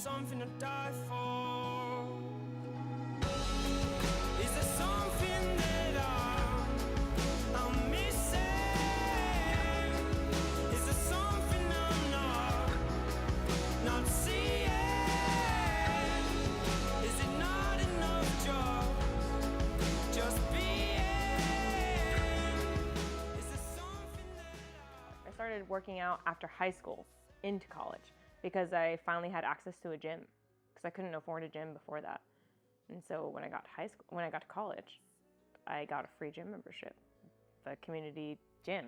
something to die for? Is there something that I'm missing? Is there something I'm not seeing? Is it not enough just being? Is there something that I started working out after high school into college because I finally had access to a gym because I couldn't afford a gym before that. And so when I got to college, I got a free gym membership, the community gym.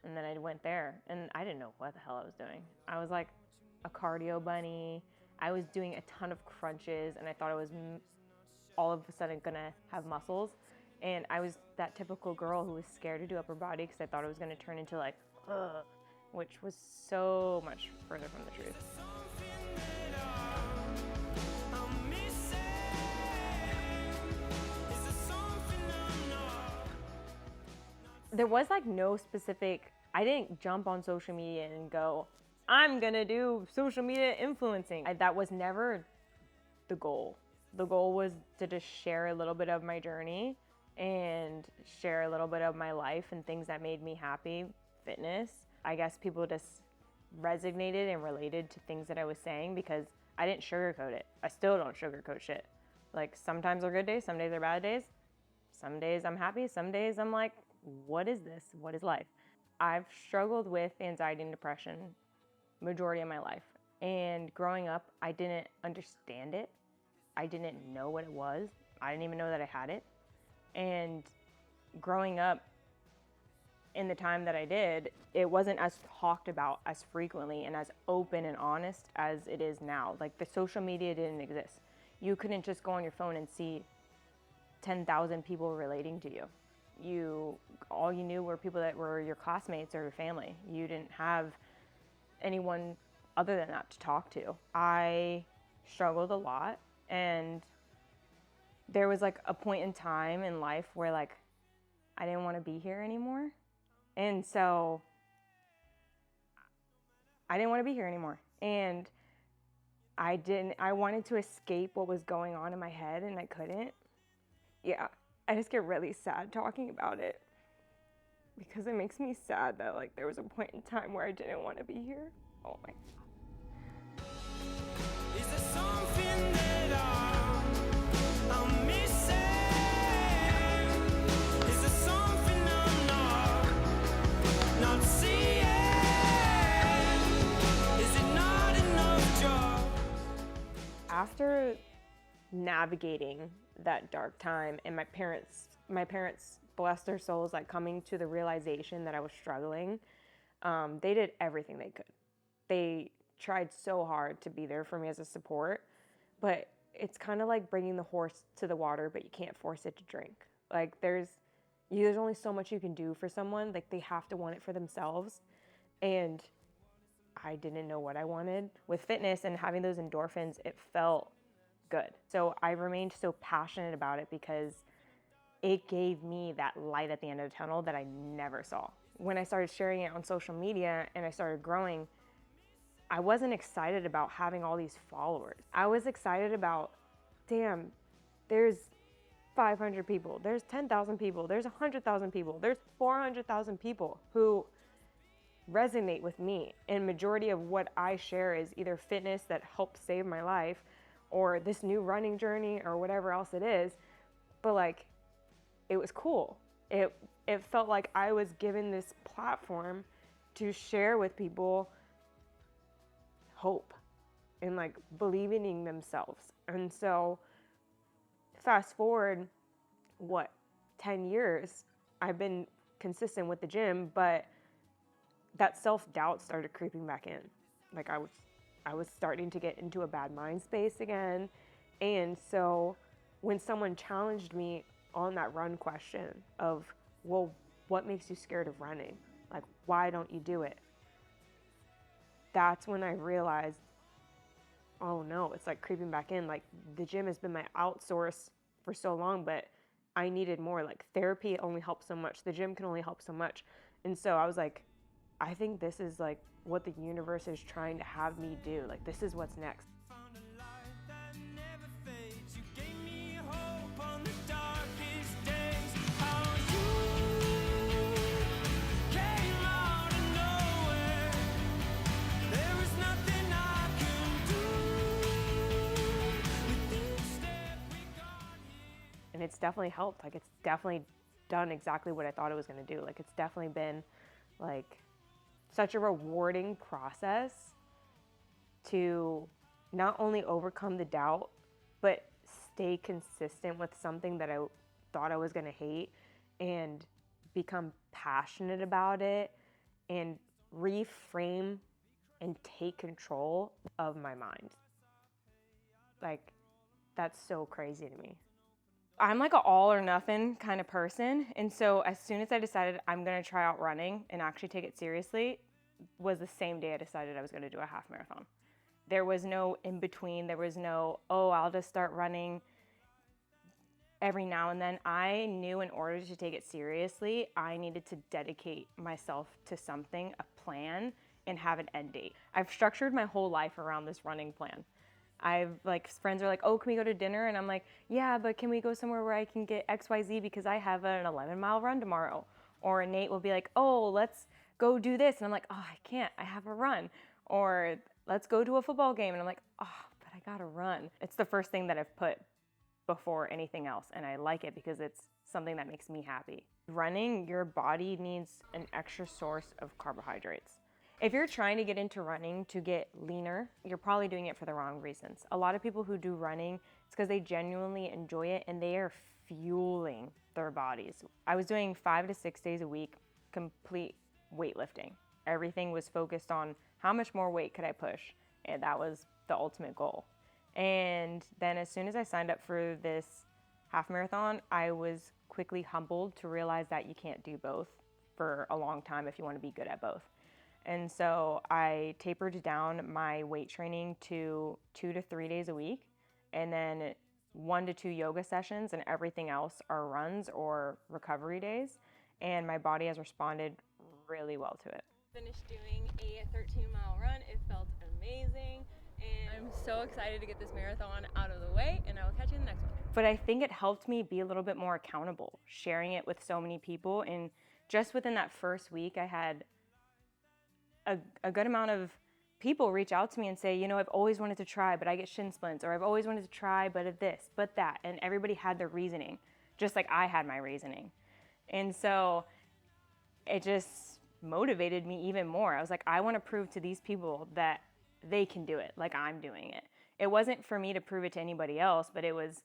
And then I went there and I didn't know what the hell I was doing. I was like a cardio bunny. I was doing a ton of crunches and I thought I was all of a sudden gonna have muscles. And I was that typical girl who was scared to do upper body because I thought it was gonna turn into like, ugh, which was so much further from the truth. There was like no specific, I didn't jump on social media and go, I'm gonna do social media influencing. That was never the goal. The goal was to just share a little bit of my journey and share a little bit of my life and things that made me happy, fitness. I guess people just resonated and related to things that I was saying because I didn't sugarcoat it. I still don't sugarcoat shit. Like sometimes are good days, some days are bad days. Some days I'm happy, some days I'm like, what is this? What is life? I've struggled with anxiety and depression majority of my life. And growing up, I didn't understand it. I didn't know what it was. I didn't even know that I had it. And growing up, in the time that I did, it wasn't as talked about as frequently and as open and honest as it is now. Like the social media didn't exist. You couldn't just go on your phone and see 10,000 people relating to you. All you knew were people that were your classmates or your family. You didn't have anyone other than that to talk to. I struggled a lot and there was like a point in time in life where like I didn't want to be here anymore. And so I didn't want to be here anymore. And I wanted to escape what was going on in my head and I couldn't. Yeah, I just get really sad talking about it because it makes me sad that like there was a point in time where I didn't want to be here. Oh my God. Is there something that I'm missing? Is there something I'm not seeing? Is it not enough job? After navigating that dark time and my parents, bless their souls, like coming to the realization that I was struggling, they did everything they could. They tried so hard to be there for me as a support, but it's kind of like bringing the horse to the water, but you can't force it to drink. Like there's only so much you can do for someone. Like they have to want it for themselves. And I didn't know what I wanted. With fitness and having those endorphins, it felt good. So I remained so passionate about it because it gave me that light at the end of the tunnel that I never saw. When I started sharing it on social media and I started growing, I wasn't excited about having all these followers. I was excited about, damn, there's 500 people, there's 10,000 people, there's 100,000 people, there's 400,000 people who resonate with me. And majority of what I share is either fitness that helped save my life or this new running journey or whatever else it is. But like, it was cool. It felt like I was given this platform to share with people hope and like believing in themselves. And so fast forward, 10 years, I've been consistent with the gym, but that self-doubt started creeping back in. Like I was starting to get into a bad mind space again. And so when someone challenged me on that run question of, well, what makes you scared of running? Like, why don't you do it? That's when I realized, oh no, it's like creeping back in. Like the gym has been my outsource for so long, but I needed more. Like therapy only helps so much. The gym can only help so much. And so I was like, I think this is like what the universe is trying to have me do. Like this is what's next. definitely helped. Like, it's definitely done exactly what I thought it was going to do. Like, it's definitely been like such a rewarding process to not only overcome the doubt, but stay consistent with something that I thought I was going to hate and become passionate about it and reframe and take control of my mind. Like, that's so crazy to me. I'm like an all or nothing kind of person. And so as soon as I decided I'm going to try out running and actually take it seriously, was the same day I decided I was going to do a half marathon. There was no in between. There was no, oh, I'll just start running every now and then. I knew in order to take it seriously, I needed to dedicate myself to something, a plan, and have an end date. I've structured my whole life around this running plan. I've like, friends are like, oh, can we go to dinner? And I'm like, yeah, but can we go somewhere where I can get XYZ because I have an 11-mile run tomorrow? Or Nate will be like, oh, let's go do this. And I'm like, oh, I can't, I have a run. Or let's go to a football game. And I'm like, oh, but I gotta run. It's the first thing that I've put before anything else. And I like it because it's something that makes me happy. Running, your body needs an extra source of carbohydrates. If you're trying to get into running to get leaner, you're probably doing it for the wrong reasons. A lot of people who do running, it's because they genuinely enjoy it and they are fueling their bodies. I was doing 5 to 6 days a week, complete weightlifting. Everything was focused on how much more weight could I push, and that was the ultimate goal. And then as soon as I signed up for this half marathon, I was quickly humbled to realize that you can't do both for a long time if you want to be good at both. And so I tapered down my weight training to 2 to 3 days a week, and then 1 to 2 yoga sessions, and everything else are runs or recovery days. And my body has responded really well to it. Finished doing a 13-mile run. It felt amazing, and I'm so excited to get this marathon out of the way, and I will catch you in the next one. But I think it helped me be a little bit more accountable, sharing it with so many people. And just within that first week, I had a good amount of people reach out to me and say, you know, I've always wanted to try, but I get shin splints, or I've always wanted to try, but of this, but that. And everybody had their reasoning, just like I had my reasoning. And so it just motivated me even more. I was like, I want to prove to these people that they can do it like I'm doing it. It wasn't for me to prove it to anybody else, but it was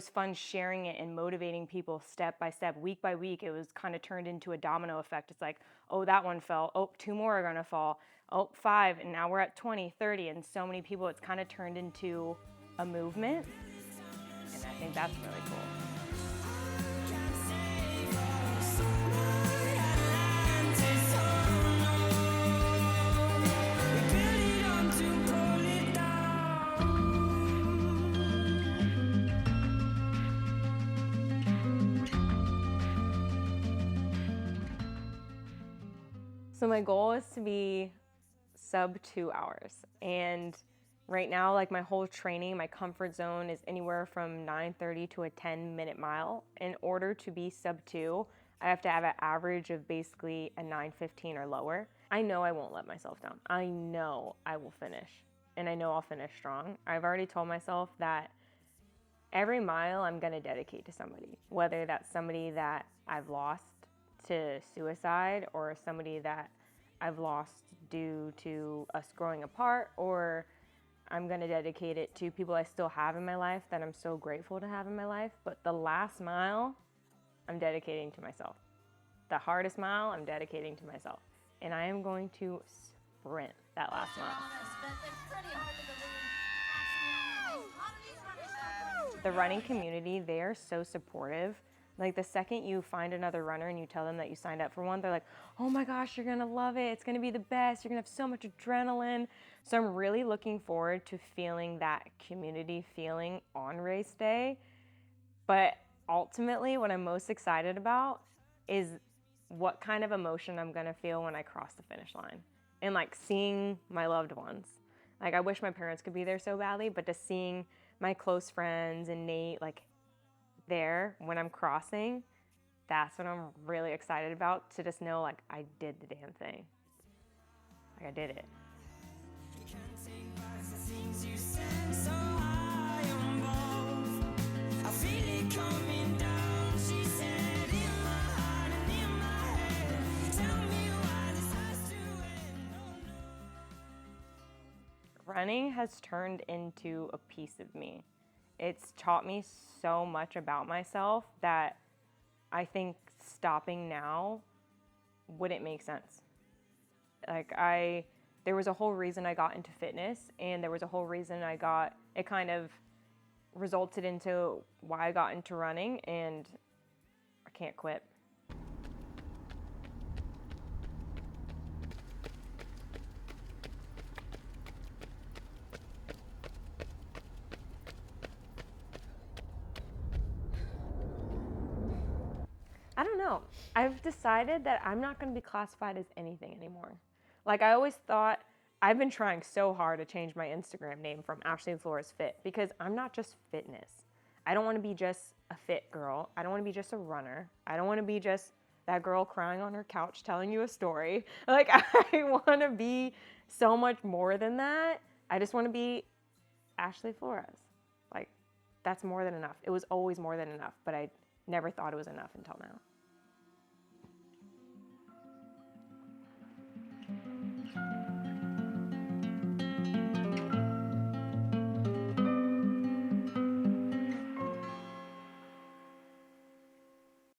fun sharing it and motivating people step by step, week by week. It was kind of turned into a domino effect. It's like, oh, that one fell. Oh, 2 more are gonna fall. Oh, 5, and now we're at 20, 30, and so many people, it's kind of turned into a movement. And I think that's really cool. So my goal is to be sub 2 hours. And right now, like, my whole training, my comfort zone is anywhere from 9:30 to a 10-minute mile. In order to be sub 2, I have to have an average of basically a 9:15 or lower. I know I won't let myself down. I know I will finish, and I know I'll finish strong. I've already told myself that every mile I'm gonna dedicate to somebody, whether that's somebody that I've lost to suicide, or somebody that I've lost due to us growing apart, or I'm gonna dedicate it to people I still have in my life that I'm so grateful to have in my life. But the last mile, I'm dedicating to myself. The hardest mile, I'm dedicating to myself. And I am going to sprint that last mile. The running community, they are so supportive. Like, the second you find another runner and you tell them that you signed up for one, they're like, oh my gosh, you're gonna love it. It's gonna be the best. You're gonna have so much adrenaline. So I'm really looking forward to feeling that community feeling on race day. But ultimately, what I'm most excited about is what kind of emotion I'm gonna feel when I cross the finish line. And like, seeing my loved ones. Like, I wish my parents could be there so badly, but just seeing my close friends and Nate, like, there when I'm crossing, that's what I'm really excited about, to just know, like, I did the damn thing. Like, I did it. I feel it coming running has turned into a piece of me. It's taught me so much about myself that I think stopping now wouldn't make sense. Like there was a whole reason I got into fitness, and there was a whole reason it kind of resulted into why I got into running, and I can't quit. I don't know. I've decided that I'm not going to be classified as anything anymore. Like I always thought, I've been trying so hard to change my Instagram name from Ashley Flores Fit because I'm not just fitness. I don't want to be just a fit girl. I don't want to be just a runner. I don't want to be just that girl crying on her couch telling you a story. Like I want to be so much more than that. I just want to be Ashley Flores. Like that's more than enough. It was always more than enough, but I never thought it was enough until now.